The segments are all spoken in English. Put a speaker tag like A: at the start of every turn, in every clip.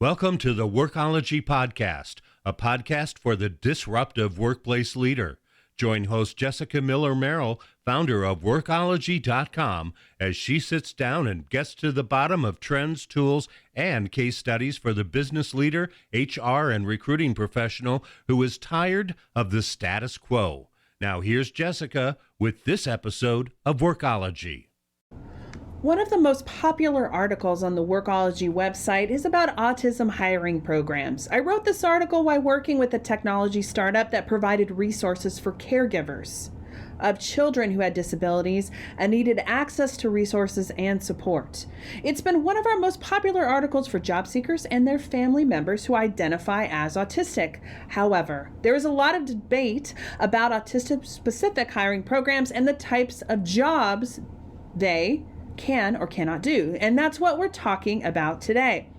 A: Welcome to the Workology Podcast, a podcast for the disruptive workplace leader. Join host Jessica Miller-Merrill, founder of Workology.com, as she sits down and gets to the bottom of trends, tools, and case studies for the business leader, HR, and recruiting professional who is tired of the status quo. Now here's Jessica with this episode of Workology.
B: One of the most popular articles on the Workology website is about autism hiring programs. I wrote this article while working with a technology startup that provided resources for caregivers of children who had disabilities and needed access to resources and support. It's been one of our most popular articles for job seekers and their family members who identify as autistic. However, there is a lot of debate about autistic-specific hiring programs and the types of jobs they can or cannot do. And that's what we're talking about today.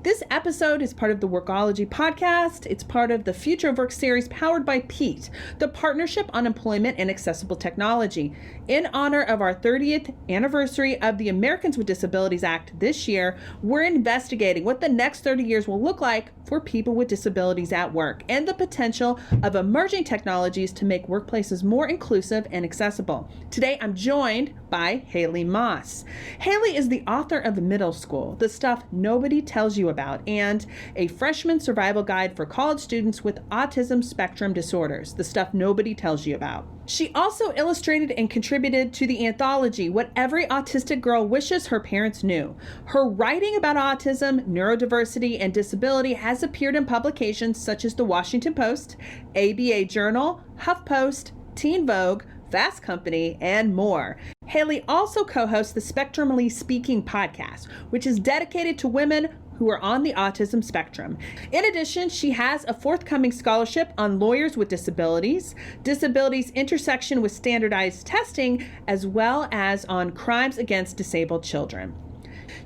B: This episode is part of the Workology Podcast. It's part of the Future of Work series powered by PEAT, the Partnership on Employment and Accessible Technology. In honor of our 30th anniversary of the Americans with Disabilities Act this year, we're investigating what the next 30 years will look like for people with disabilities at work and the potential of emerging technologies to make workplaces more inclusive and accessible. Today, I'm joined by Haley Moss. Haley is the author of Middle School, The Stuff Nobody Tells You About, and a freshman survival guide for college students with autism spectrum disorders, The Stuff Nobody Tells You About. She also illustrated and contributed to the anthology, What Every Autistic Girl Wishes Her Parents Knew. Her writing about autism, neurodiversity, and disability has appeared in publications such as The Washington Post, ABA Journal, HuffPost, Teen Vogue, Fast Company, and more. Haley also co-hosts the Spectrumly Speaking podcast, which is dedicated to women who are on the autism spectrum. In addition, she has a forthcoming scholarship on lawyers with disabilities, disabilities intersection with standardized testing, as well as on crimes against disabled children.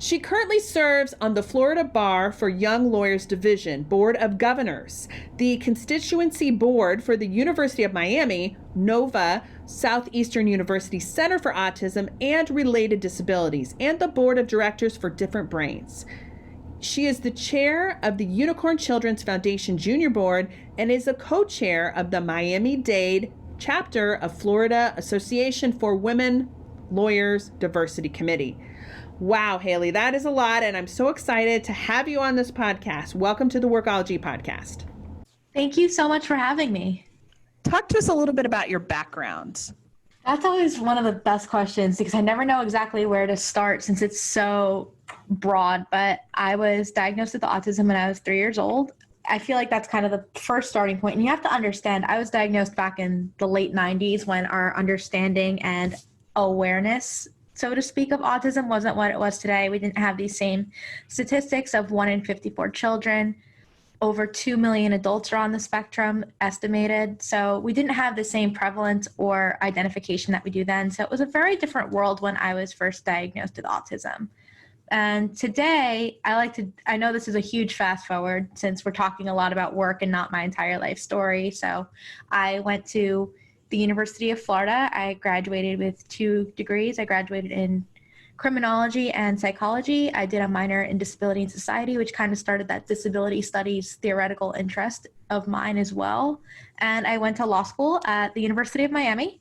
B: She currently serves on the Florida Bar for Young Lawyers Division, Board of Governors, the Constituency Board for the University of Miami, NOVA, Southeastern University Center for Autism and Related Disabilities, and the Board of Directors for Different Brains. She is the chair of the Unicorn Children's Foundation Junior Board and is a co-chair of the Miami-Dade chapter of Florida Association for Women Lawyers Diversity Committee. Wow, Haley, that is a lot, and I'm so excited to have you on this podcast. Welcome to the Workology Podcast.
C: Thank you so much for having me.
D: Talk to us a little bit about your background.
C: That's always one of the best questions because I never know exactly where to start since it's so broad, but I was diagnosed with autism when I was 3 years old. I feel like that's kind of the first starting point. And you have to understand, I was diagnosed back in the late 90s when our understanding and awareness, so to speak, of autism wasn't what it was today. We didn't have these same statistics of 1 in 54 children. Over 2 million adults are on the spectrum estimated. So we didn't have the same prevalence or identification that we do then. So it was a very different world when I was first diagnosed with autism. And today, I know this is a huge fast forward since we're talking a lot about work and not my entire life story. So I went to the University of Florida. I graduated with 2 degrees. I graduated in criminology and psychology. I did a minor in disability and society, which kind of started that disability studies theoretical interest of mine as well. And I went to law school at the University of Miami.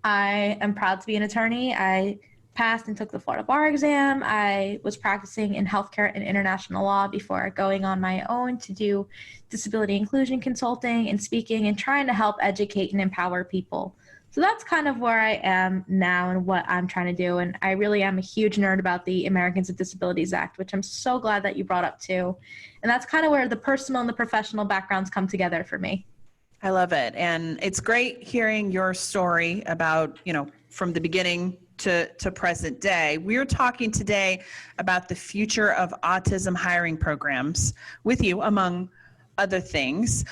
C: I am proud to be an attorney. I passed and took the Florida bar exam. I was practicing in healthcare and international law before going on my own to do disability inclusion consulting and speaking and trying to help educate and empower people. So that's kind of where I am now and what I'm trying to do. And I really am a huge nerd about the Americans with Disabilities Act, which I'm so glad that you brought up too. And that's kind of where the personal and the professional backgrounds come together for me.
D: I love it. And it's great hearing your story about, from the beginning to present day. We're talking today about the future of autism hiring programs with you, among other things.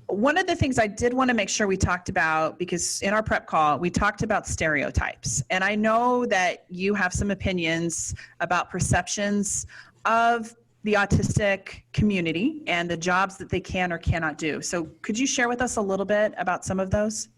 D: One of the things I did want to make sure we talked about, because in our prep call, we talked about stereotypes. And I know that you have some opinions about perceptions of the autistic community and the jobs that they can or cannot do. So could you share with us a little bit about some of those?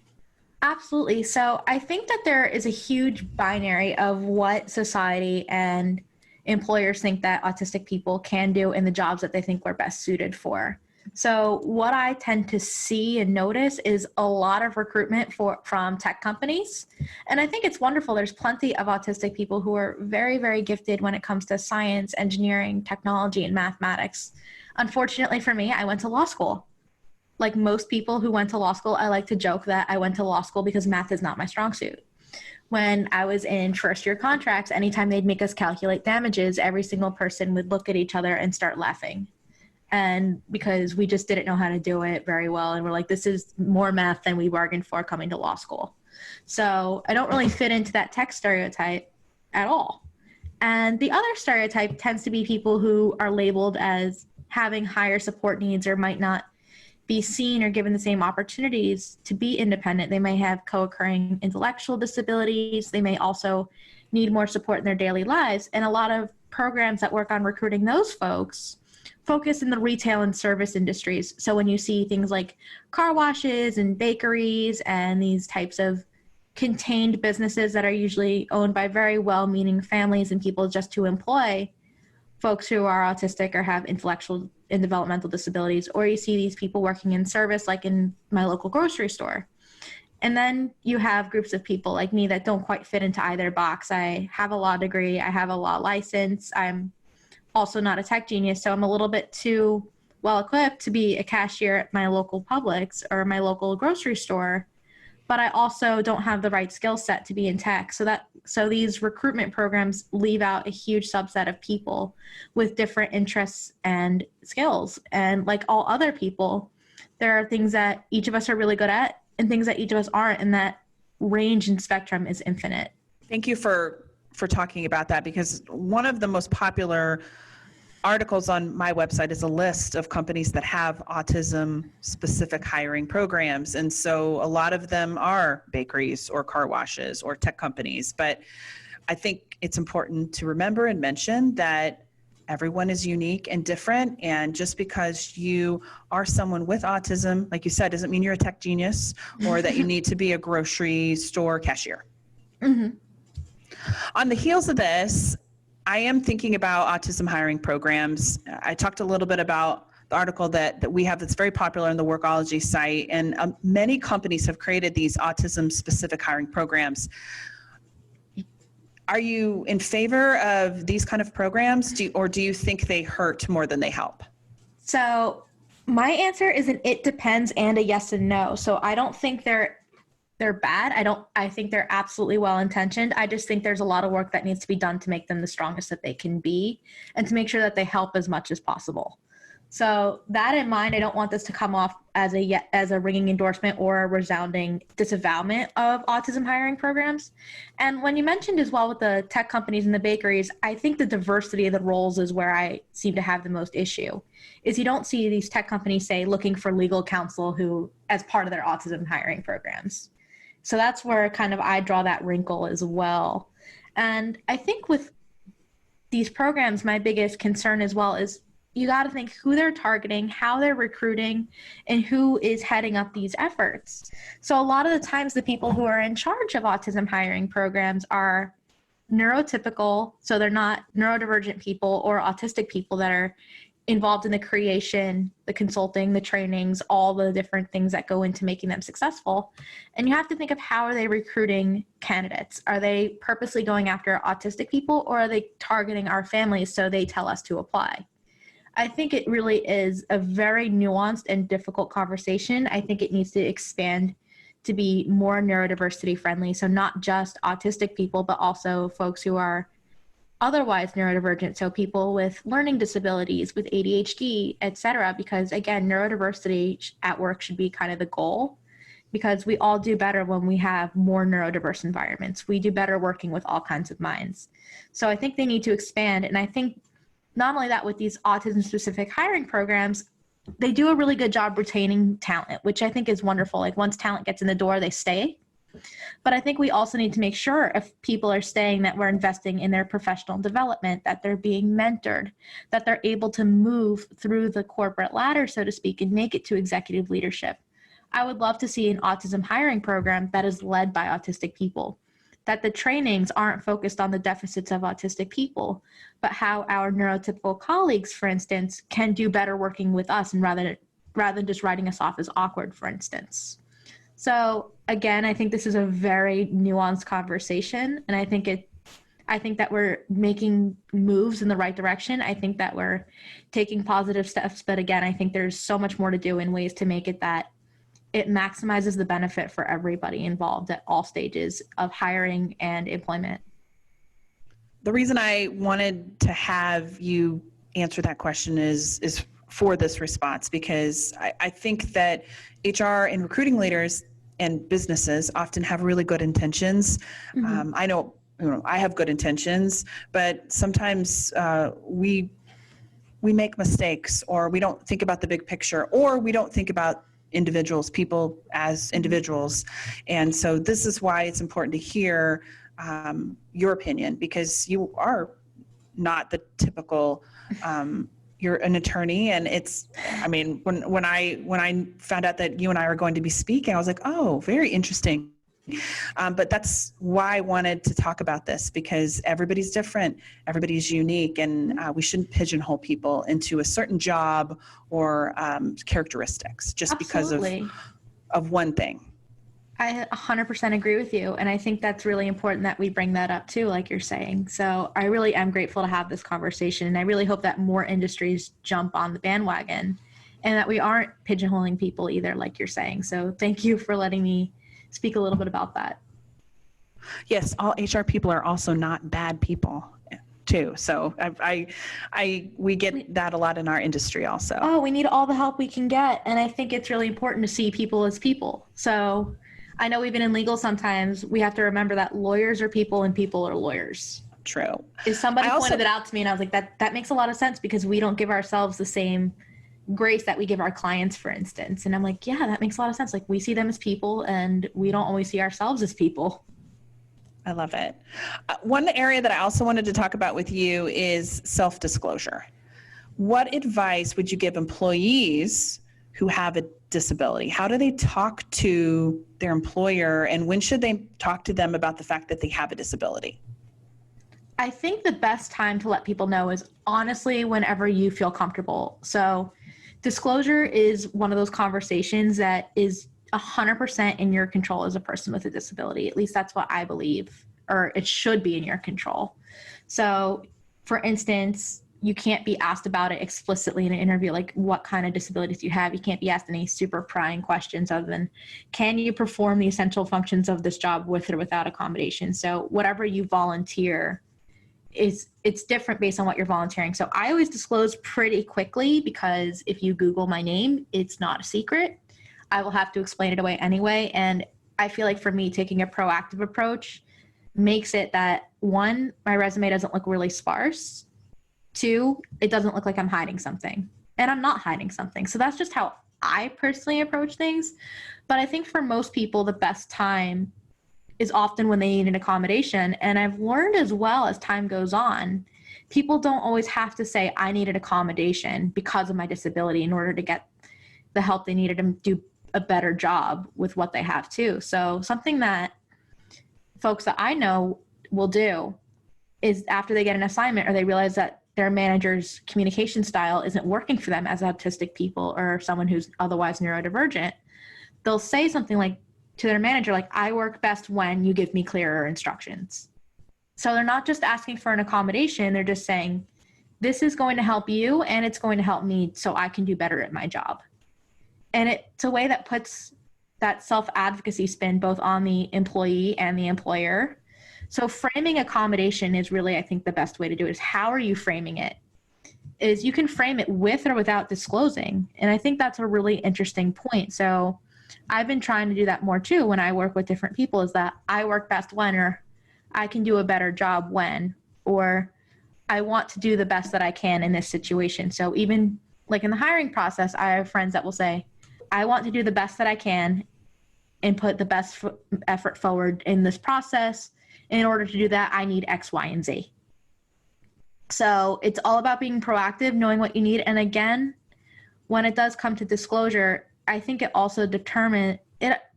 C: Absolutely. So I think that there is a huge binary of what society and employers think that autistic people can do in the jobs that they think we're best suited for. So what I tend to see and notice is a lot of recruitment from tech companies. And I think it's wonderful. There's plenty of autistic people who are very, very gifted when it comes to science, engineering, technology, and mathematics. Unfortunately for me, I went to law school. Like most people who went to law school, I like to joke that I went to law school because math is not my strong suit. When I was in first year contracts, anytime they'd make us calculate damages, every single person would look at each other and start laughing. And because we just didn't know how to do it very well. And we're like, this is more math than we bargained for coming to law school. So I don't really fit into that tech stereotype at all. And the other stereotype tends to be people who are labeled as having higher support needs or might not be seen or given the same opportunities to be independent. They may have co-occurring intellectual disabilities. They may also need more support in their daily lives. And a lot of programs that work on recruiting those folks focus in the retail and service industries. So when you see things like car washes and bakeries and these types of contained businesses that are usually owned by very well-meaning families and people just to employ folks who are autistic or have intellectual and developmental disabilities, or you see these people working in service like in my local grocery store. And then you have groups of people like me that don't quite fit into either box. I have a law degree, I have a law license, I'm also not a tech genius, so I'm a little bit too well equipped to be a cashier at my local Publix or my local grocery store, but I also don't have the right skill set to be in tech. So these recruitment programs leave out a huge subset of people with different interests and skills. And like all other people, there are things that each of us are really good at and things that each of us aren't, and that range and spectrum is infinite.
D: Thank you for talking about that, because one of the most popular articles on my website is a list of companies that have autism-specific hiring programs. And so a lot of them are bakeries or car washes or tech companies. But I think it's important to remember and mention that everyone is unique and different. And just because you are someone with autism, like you said, doesn't mean you're a tech genius or that you need to be a grocery store cashier.
C: Mm-hmm.
D: On the heels of this, I am thinking about autism hiring programs. I talked a little bit about the article that we have that's very popular on the Workology site, and many companies have created these autism-specific hiring programs. Are you in favor of these kind of programs, or do you think they hurt more than they help?
C: So my answer is an it depends and a yes and no. So I don't think they're bad. I think they're absolutely well-intentioned. I just think there's a lot of work that needs to be done to make them the strongest that they can be and to make sure that they help as much as possible. So that in mind, I don't want this to come off as a ringing endorsement or a resounding disavowalment of autism hiring programs. And when you mentioned as well with the tech companies and the bakeries, I think the diversity of the roles is where I seem to have the most issue. Is you don't see these tech companies, say, looking for legal counsel who as part of their autism hiring programs. So that's where kind of I draw that wrinkle as well. And I think with these programs, my biggest concern as well is you got to think who they're targeting, how they're recruiting, and who is heading up these efforts. So a lot of the times the people who are in charge of autism hiring programs are neurotypical, so they're not neurodivergent people or autistic people that are involved in the creation, the consulting, the trainings, all the different things that go into making them successful. And you have to think of how are they recruiting candidates? Are they purposely going after autistic people, or are they targeting our families so they tell us to apply? I think it really is a very nuanced and difficult conversation. I think it needs to expand to be more neurodiversity friendly. So not just autistic people, but also folks who are otherwise neurodivergent, so people with learning disabilities, with ADHD, et cetera, because again, neurodiversity at work should be kind of the goal, because we all do better when we have more neurodiverse environments. We do better working with all kinds of minds. So I think they need to expand. And I think not only that, with these autism-specific hiring programs, they do a really good job retaining talent, which I think is wonderful. Like once talent gets in the door, they stay. But I think we also need to make sure if people are staying that we're investing in their professional development, that they're being mentored, that they're able to move through the corporate ladder, so to speak, and make it to executive leadership. I would love to see an autism hiring program that is led by autistic people, that the trainings aren't focused on the deficits of autistic people, but how our neurotypical colleagues, for instance, can do better working with us, and rather than just writing us off as awkward, for instance. So again, I think this is a very nuanced conversation, and I think that we're making moves in the right direction. I think that we're taking positive steps, but again, I think there's so much more to do in ways to make it that it maximizes the benefit for everybody involved at all stages of hiring and employment.
D: The reason I wanted to have you answer that question is for this response, because I think that HR and recruiting leaders and businesses often have really good intentions.
C: Mm-hmm.
D: I know, I have good intentions, but sometimes we make mistakes, or we don't think about the big picture, or we don't think about people as individuals. And so this is why it's important to hear your opinion, because you are not the typical, you're an attorney, and when I found out that you and I are going to be speaking, I was like, oh, very interesting. But that's why I wanted to talk about this, because everybody's different, everybody's unique, and we shouldn't pigeonhole people into a certain job or characteristics just
C: Absolutely.
D: because of one thing.
C: I 100% agree with you. And I think that's really important that we bring that up too, like you're saying. So I really am grateful to have this conversation. And I really hope that more industries jump on the bandwagon and that we aren't pigeonholing people either, like you're saying. So thank you for letting me speak a little bit about that.
D: Yes, all HR people are also not bad people too. So we get that a lot in our industry also.
C: Oh, we need all the help we can get. And I think it's really important to see people as people. So I know even in legal, sometimes we have to remember that lawyers are people and people are lawyers.
D: True.
C: Somebody pointed it out to me, and I was like, that makes a lot of sense, because we don't give ourselves the same grace that we give our clients, for instance. And I'm like, yeah, that makes a lot of sense. Like, we see them as people, and we don't always see ourselves as people.
D: I love it. One area that I also wanted to talk about with you is self-disclosure. What advice would you give employees who have a disability? How do they talk to their employer, and when should they talk to them about the fact that they have a disability?
C: I think the best time to let people know is honestly whenever you feel comfortable. So disclosure is one of those conversations that is 100% in your control as a person with a disability. At least that's what I believe, or it should be in your control. So for instance, you can't be asked about it explicitly in an interview, like what kind of disabilities do you have? You can't be asked any super prying questions other than, can you perform the essential functions of this job with or without accommodation? So whatever you volunteer, it's different based on what you're volunteering. So I always disclose pretty quickly, because if you Google my name, it's not a secret. I will have to explain it away anyway. And I feel like for me, taking a proactive approach makes it that, one, my resume doesn't look really sparse. Two, it doesn't look like I'm hiding something, and I'm not hiding something. So that's just how I personally approach things. But I think for most people, the best time is often when they need an accommodation. And I've learned as well, as time goes on, people don't always have to say, I need an accommodation because of my disability in order to get the help they needed to do a better job with what they have too. So something that folks that I know will do is, after they get an assignment or they realize that their manager's communication style isn't working for them as autistic people or someone who's otherwise neurodivergent, they'll say something like to their manager, like, I work best when you give me clearer instructions. So they're not just asking for an accommodation, they're just saying, this is going to help you and it's going to help me so I can do better at my job. And it's a way that puts that self-advocacy spin both on the employee and the employer. So framing accommodation is really, I think, the best way to do it. Is how are you framing it? Is you can frame it with or without disclosing. And I think that's a really interesting point. So I've been trying to do that more too when I work with different people, is that I work best when, or I can do a better job when, or I want to do the best that I can in this situation. So even like in the hiring process, I have friends that will say, I want to do the best that I can and put the best effort forward in this process. In order to do that, I need X, Y, and Z. So it's all about being proactive, knowing what you need. And again, when it does come to disclosure, I think it also determines,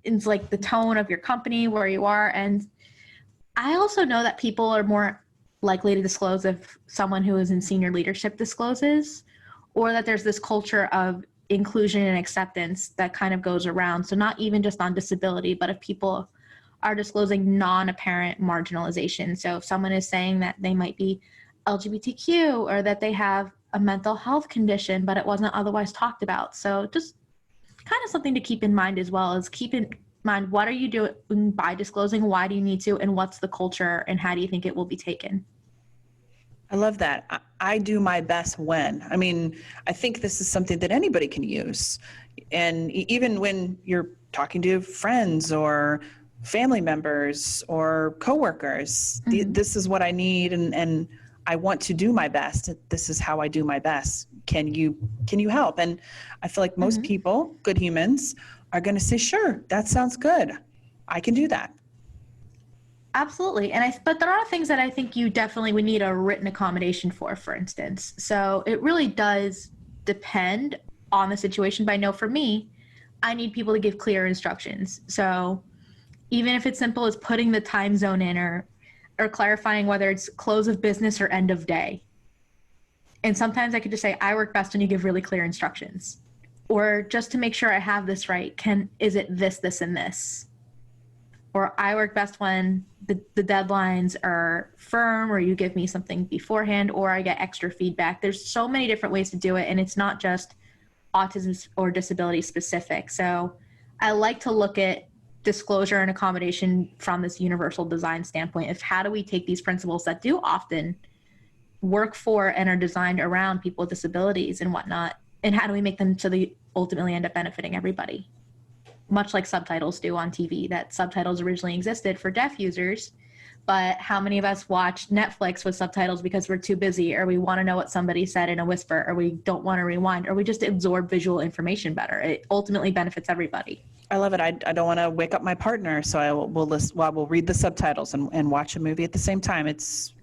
C: it's like the tone of your company, where you are. And I also know that people are more likely to disclose if someone who is in senior leadership discloses, or that there's this culture of inclusion and acceptance that kind of goes around. So not even just on disability, but if people are disclosing non-apparent marginalization. So if someone is saying that they might be LGBTQ or that they have a mental health condition, but it wasn't otherwise talked about. So just kind of something to keep in mind, as well as keep in mind, what are you doing by disclosing? Why do you need to? And what's the culture? And how do you think it will be taken?
D: I love that. I do my best when. I mean, I think this is something that anybody can use. And even when you're talking to friends or family members or coworkers, this is what I need, and I want to do my best. This is how I do my best. Can you help? And I feel like most people, good humans, are going to say, sure, that sounds good. I can do that.
C: Absolutely. But there are things that I think you definitely would need a written accommodation for instance. So it really does depend on the situation. But I know for me, I need people to give clear instructions. So even if it's simple as putting the time zone in or clarifying whether it's close of business or end of day. And sometimes I could just say, I work best when you give really clear instructions. Or just to make sure I have this right, is it this, this, and this? Or I work best when the deadlines are firm, or you give me something beforehand, or I get extra feedback. There's so many different ways to do it, and it's not just autism or disability specific. So I like to look at disclosure and accommodation from this universal design standpoint of how do we take these principles that do often work for and are designed around people with disabilities and whatnot, and how do we make them so they ultimately end up benefiting everybody? Much like subtitles do on TV, that subtitles originally existed for deaf users, but how many of us watch Netflix with subtitles because we're too busy, or we want to know what somebody said in a whisper, or we don't want to rewind, or we just absorb visual information better? It ultimately benefits everybody.
D: I love it. I don't want to wake up my partner, so I will read the subtitles and watch a movie at the same time. It's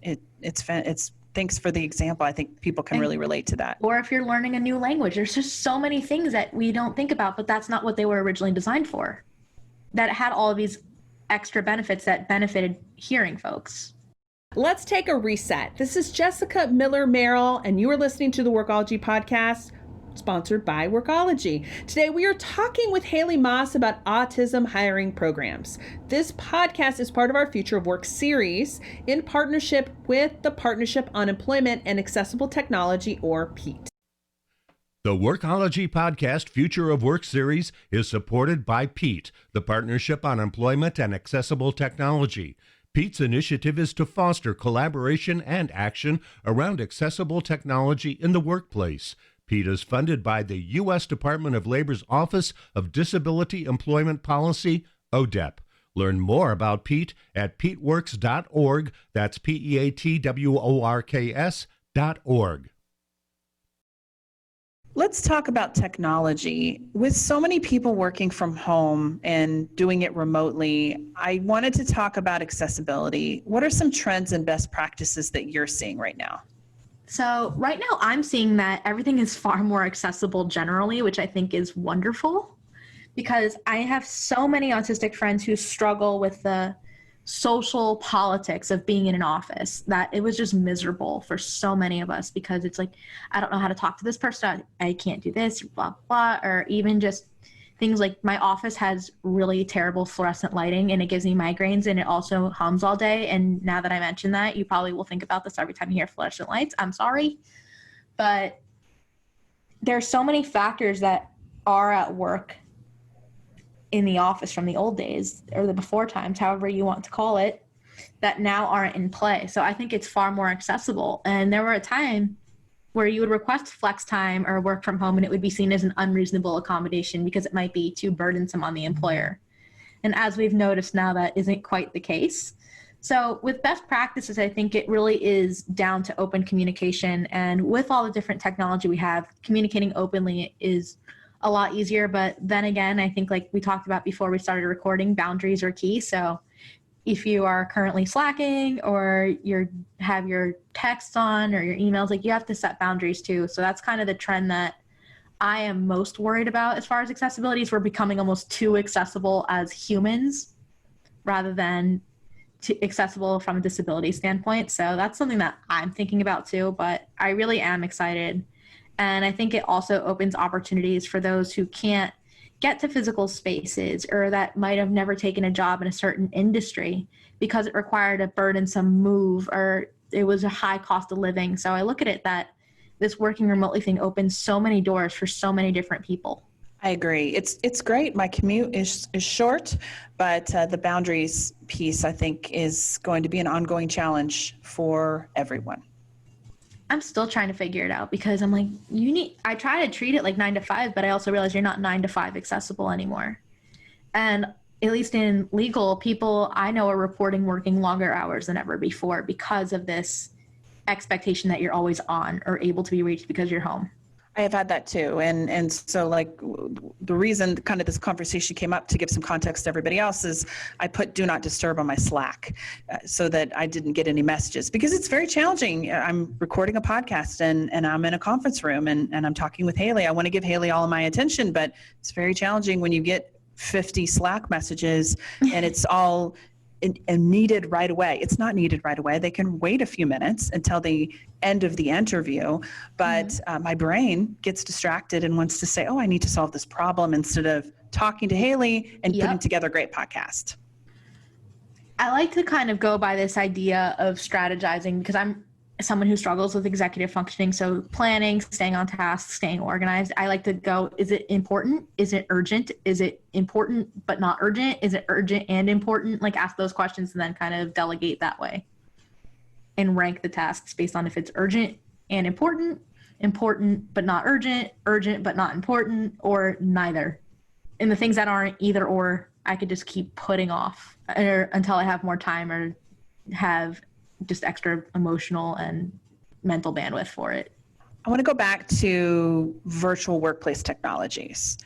D: thanks for the example. I think people can really relate to that.
C: Or if you're learning a new language, there's just so many things that we don't think about, but that's not what they were originally designed for. That had all of these extra benefits that benefited hearing folks.
B: Let's take a reset. This is Jessica Miller Merrill, and you are listening to the Workology Podcast, sponsored by Workology. Today we are talking with Haley Moss about autism hiring programs. This podcast is part of our Future of Work series in partnership with the Partnership on Employment and Accessible Technology, or PEAT.
A: The Workology Podcast Future of Work series is supported by PEAT, the Partnership on Employment and Accessible Technology. PEAT's initiative is to foster collaboration and action around accessible technology in the workplace. PEAT is funded by the U.S. Department of Labor's Office of Disability Employment Policy, ODEP. Learn more about PEAT at peatworks.org. That's PEATWORKS.org.
D: Let's talk about technology. With so many people working from home and doing it remotely, I wanted to talk about accessibility. What are some trends and best practices that you're seeing right now?
C: So right now I'm seeing that everything is far more accessible generally, which I think is wonderful, because I have so many autistic friends who struggle with the social politics of being in an office, that it was just miserable for so many of us, because it's like, I don't know how to talk to this person, I can't do this, blah, blah, or even just things like my office has really terrible fluorescent lighting and it gives me migraines, and it also hums all day. And now that I mention that, you probably will think about this every time you hear fluorescent lights. I'm sorry. But there's so many factors that are at work in the office from the old days, or the before times, however you want to call it, that now aren't in play. So I think it's far more accessible. And there were a time where you would request flex time or work from home, and it would be seen as an unreasonable accommodation because it might be too burdensome on the employer. And as we've noticed now, that isn't quite the case. So with best practices, I think it really is down to open communication. And with all the different technology we have, communicating openly is a lot easier. But then again, I think, like we talked about before we started recording, boundaries are key. So if you are currently slacking, or you have your texts on, or your emails, like, you have to set boundaries too. So that's kind of the trend that I am most worried about as far as accessibility, is we're becoming almost too accessible as humans rather than accessible from a disability standpoint. So that's something that I'm thinking about too, but I really am excited. And I think it also opens opportunities for those who can't get to physical spaces or that might have never taken a job in a certain industry because it required a burdensome move or it was a high cost of living. So I look at it that this working remotely thing opens so many doors for so many different people.
D: I agree. It's great. My commute is short, but the boundaries piece, I think, is going to be an ongoing challenge for everyone.
C: I'm still trying to figure it out because I'm like, I try to treat it like 9 to 5, but I also realize you're not 9 to 5 accessible anymore. And at least in legal, people I know are reporting working longer hours than ever before because of this expectation that you're always on or able to be reached because you're home.
D: I have had that too. And so like the reason kind of this conversation came up, to give some context to everybody else, is I put do not disturb on my Slack so that I didn't get any messages, because it's very challenging. I'm recording a podcast and I'm in a conference room and I'm talking with Haley. I want to give Haley all of my attention, but it's very challenging when you get 50 Slack messages and it's all and needed right away. It's not needed right away. They can wait a few minutes until the end of the interview, but my brain gets distracted and wants to say, oh, I need to solve this problem, instead of talking to Haley and putting together a great podcast.
C: I like to kind of go by this idea of strategizing because I'm someone who struggles with executive functioning. So planning, staying on task, staying organized. I like to go, is it important? Is it urgent? Is it important but not urgent? Is it urgent and important? Like ask those questions and then kind of delegate that way and rank the tasks based on if it's urgent and important, important but not urgent, urgent but not important, or neither. And the things that aren't either or, I could just keep putting off until I have more time or have just extra emotional and mental bandwidth for it.
D: I want to go back to virtual workplace technologies.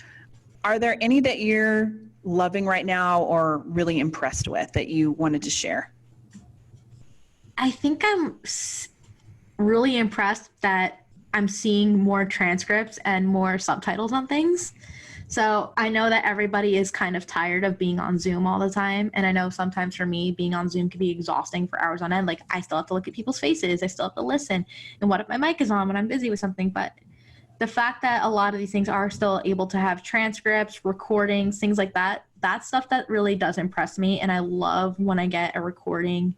D: Are there any that you're loving right now or really impressed with that you wanted to share?
C: I think I'm really impressed that I'm seeing more transcripts and more subtitles on things. So I know that everybody is kind of tired of being on Zoom all the time. And I know sometimes for me, being on Zoom can be exhausting for hours on end. Like I still have to look at people's faces. I still have to listen. And what if my mic is on when I'm busy with something? But the fact that a lot of these things are still able to have transcripts, recordings, things like that, that's stuff that really does impress me. And I love when I get a recording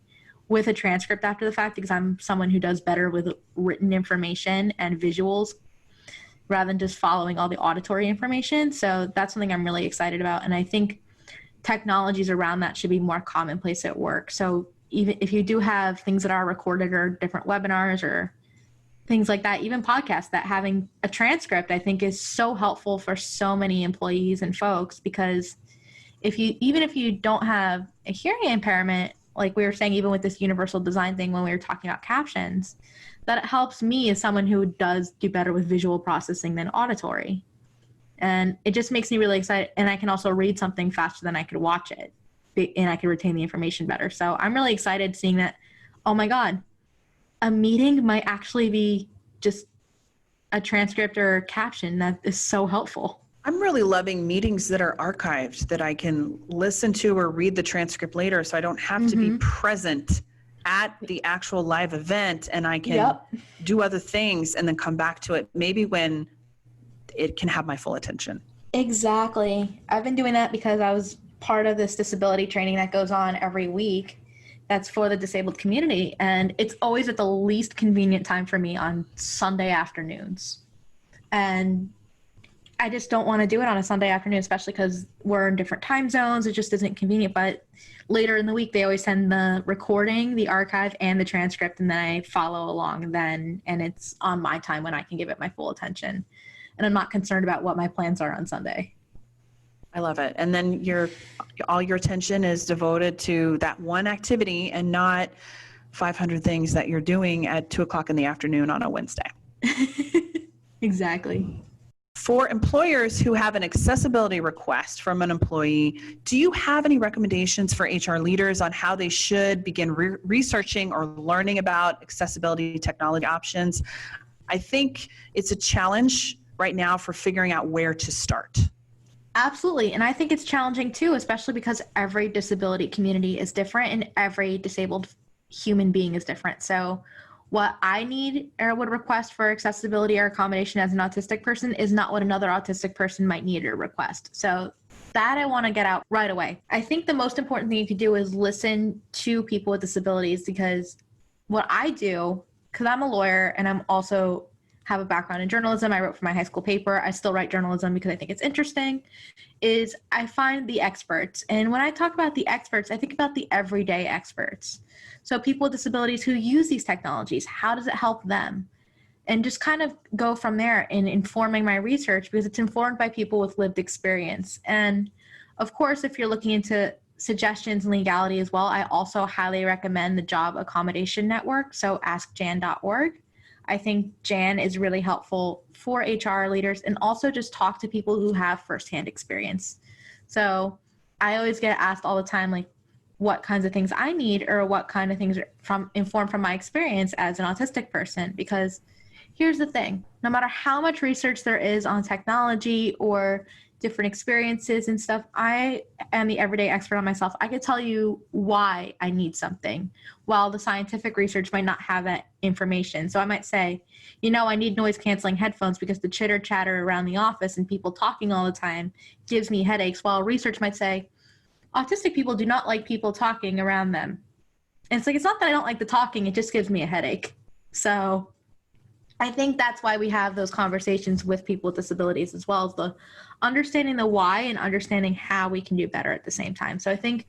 C: with a transcript after the fact, because I'm someone who does better with written information and visuals rather than just following all the auditory information. So that's something I'm really excited about. And I think technologies around that should be more commonplace at work. So even if you do have things that are recorded or different webinars or things like that, even podcasts, that having a transcript, I think is so helpful for so many employees and folks, because even if you don't have a hearing impairment, like we were saying, even with this universal design thing, when we were talking about captions, that it helps me as someone who does do better with visual processing than auditory. And it just makes me really excited. And I can also read something faster than I could watch it, and I can retain the information better. So I'm really excited seeing that, oh my God, a meeting might actually be just a transcript or a caption. That is so helpful.
D: I'm really loving meetings that are archived, that I can listen to or read the transcript later, so I don't have to be present at the actual live event, and I can do other things and then come back to it maybe when it can have my full attention.
C: Exactly. I've been doing that because I was part of this disability training that goes on every week that's for the disabled community, and it's always at the least convenient time for me on Sunday afternoons. And I just don't want to do it on a Sunday afternoon, especially because we're in different time zones. It just isn't convenient. But later in the week, they always send the recording, the archive, and the transcript, and then I follow along then, and it's on my time when I can give it my full attention. And I'm not concerned about what my plans are on Sunday.
D: I love it. And then all your attention is devoted to that one activity and not 500 things that you're doing at 2:00 in the afternoon on a Wednesday.
C: Exactly.
D: For employers who have an accessibility request from an employee, do you have any recommendations for HR leaders on how they should begin researching or learning about accessibility technology options? I think it's a challenge right now for figuring out where to start.
C: Absolutely. And I think it's challenging too, especially because every disability community is different and every disabled human being is different. So what I need or would request for accessibility or accommodation as an autistic person is not what another autistic person might need or request. So that I want to get out right away. I think the most important thing you can do is listen to people with disabilities, because what I do, because I'm a lawyer and I'm also have a background in journalism. I wrote for my high school paper. I still write journalism because I think it's interesting, is I find the experts. And when I talk about the experts, I think about the everyday experts. So people with disabilities who use these technologies, how does it help them? And just kind of go from there in informing my research, because it's informed by people with lived experience. And of course, if you're looking into suggestions and legality as well, I also highly recommend the Job Accommodation Network, so askjan.org. I think Jan is really helpful for HR leaders, and also just talk to people who have firsthand experience. So I always get asked all the time, like, what kinds of things I need or what kind of things are informed from my experience as an autistic person. Because here's the thing, no matter how much research there is on technology or different experiences and stuff, I am the everyday expert on myself. I could tell you why I need something, while the scientific research might not have that information. So I might say, I need noise canceling headphones because the chitter chatter around the office and people talking all the time gives me headaches, while research might say, autistic people do not like people talking around them. And it's like, it's not that I don't like the talking, it just gives me a headache. So I think that's why we have those conversations with people with disabilities, as well as the understanding the why and understanding how we can do better at the same time. So I think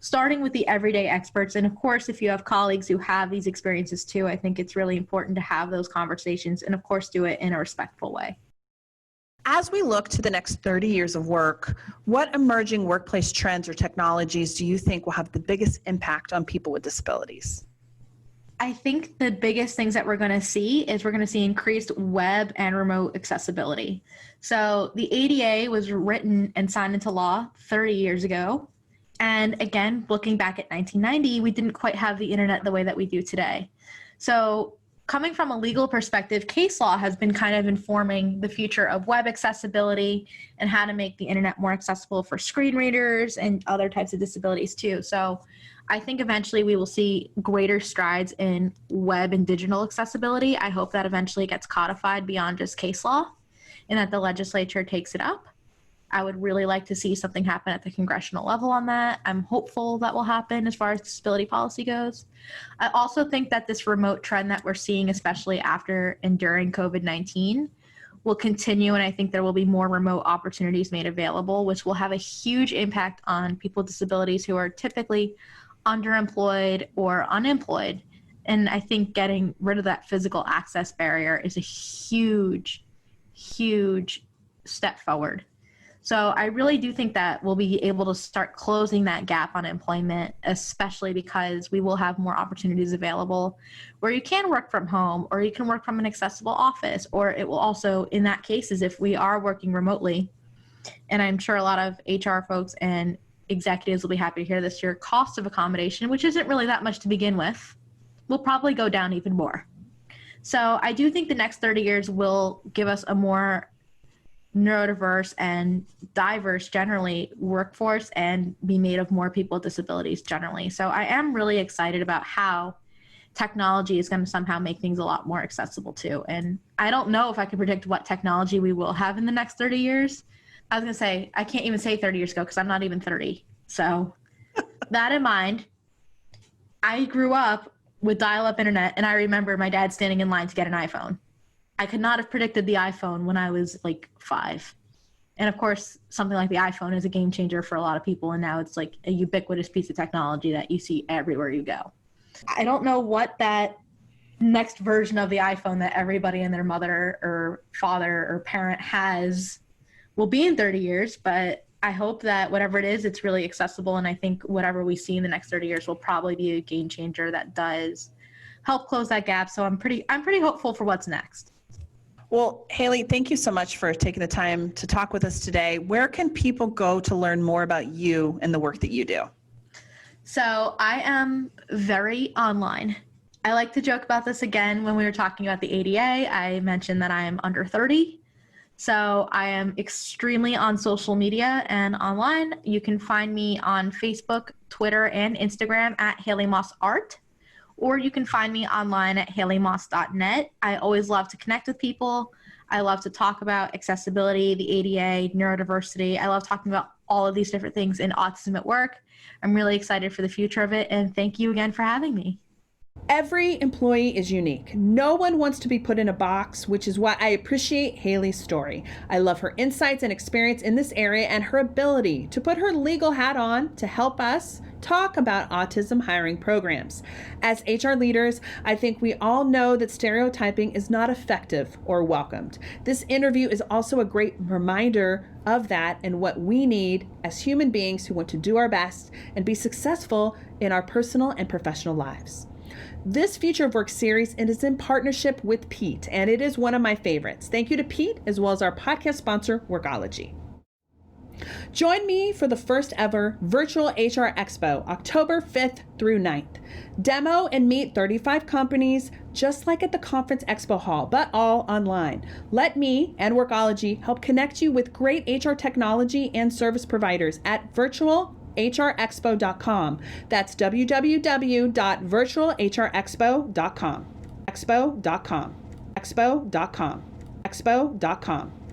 C: starting with the everyday experts, and of course, if you have colleagues who have these experiences too, I think it's really important to have those conversations and of course do it in a respectful way.
D: As we look to the next 30 years of work, what emerging workplace trends or technologies do you think will have the biggest impact on people with disabilities?
C: I think the biggest things that we're going to see is we're going to see increased web and remote accessibility. So the ADA was written and signed into law 30 years ago. And again, looking back at 1990, we didn't quite have the internet the way that we do today. So coming from a legal perspective, case law has been kind of informing the future of web accessibility and how to make the internet more accessible for screen readers and other types of disabilities too. So I think eventually we will see greater strides in web and digital accessibility. I hope that eventually gets codified beyond just case law and that the legislature takes it up. I would really like to see something happen at the congressional level on that. I'm hopeful that will happen as far as disability policy goes. I also think that this remote trend that we're seeing, especially after and during COVID-19, will continue, and I think there will be more remote opportunities made available, which will have a huge impact on people with disabilities who are typically underemployed or unemployed. And I think getting rid of that physical access barrier is a huge, huge step forward. So I really do think that we'll be able to start closing that gap on employment, especially because we will have more opportunities available where you can work from home or you can work from an accessible office, or it will also, in that cases, if we are working remotely, and I'm sure a lot of HR folks and executives will be happy to hear this, your cost of accommodation, which isn't really that much to begin with, will probably go down even more. So I do think the next 30 years will give us a more neurodiverse and diverse generally workforce and be made of more people with disabilities generally. So I am really excited about how technology is going to somehow make things a lot more accessible too. And I don't know if I can predict what technology we will have in the next 30 years. I was going to say, I can't even say 30 years ago because I'm not even 30. So that in mind, I grew up with dial-up internet, and I remember my dad standing in line to get an iPhone. I could not have predicted the iPhone when I was like 5. And of course, something like the iPhone is a game changer for a lot of people, and now it's like a ubiquitous piece of technology that you see everywhere you go. I don't know what that next version of the iPhone that everybody and their mother or father or parent has will be in 30 years, but I hope that whatever it is, it's really accessible. And I think whatever we see in the next 30 years will probably be a game changer that does help close that gap. So I'm pretty hopeful for what's next.
D: Well, Haley, thank you so much for taking the time to talk with us today. Where can people go to learn more about you and the work that you do?
C: So I am very online. I like to joke about this again when we were talking about the ADA. I mentioned that I am under 30. So I am extremely on social media and online. You can find me on Facebook, Twitter, and Instagram at Haley Moss Art, or you can find me online at haleymoss.net. I always love to connect with people. I love to talk about accessibility, the ADA, neurodiversity. I love talking about all of these different things in autism at work. I'm really excited for the future of it, and thank you again for having me.
B: Every employee is unique. No one wants to be put in a box, which is why I appreciate Haley's story. I love her insights and experience in this area and her ability to put her legal hat on to help us talk about autism hiring programs. As HR leaders, I think we all know that stereotyping is not effective or welcomed. This interview is also a great reminder of that and what we need as human beings who want to do our best and be successful in our personal and professional lives. This Future of Work series is in partnership with PEAT, and it is one of my favorites. Thank you to PEAT, as well as our podcast sponsor, Workology. Join me for the first ever virtual HR Expo, October 5th through 9th. Demo and meet 35 companies, just like at the Conference Expo Hall, but all online. Let me and Workology help connect you with great HR technology and service providers at virtualhrexpo.com. That's www.virtualhrexpo.com. Expo.com. Expo.com. Expo.com.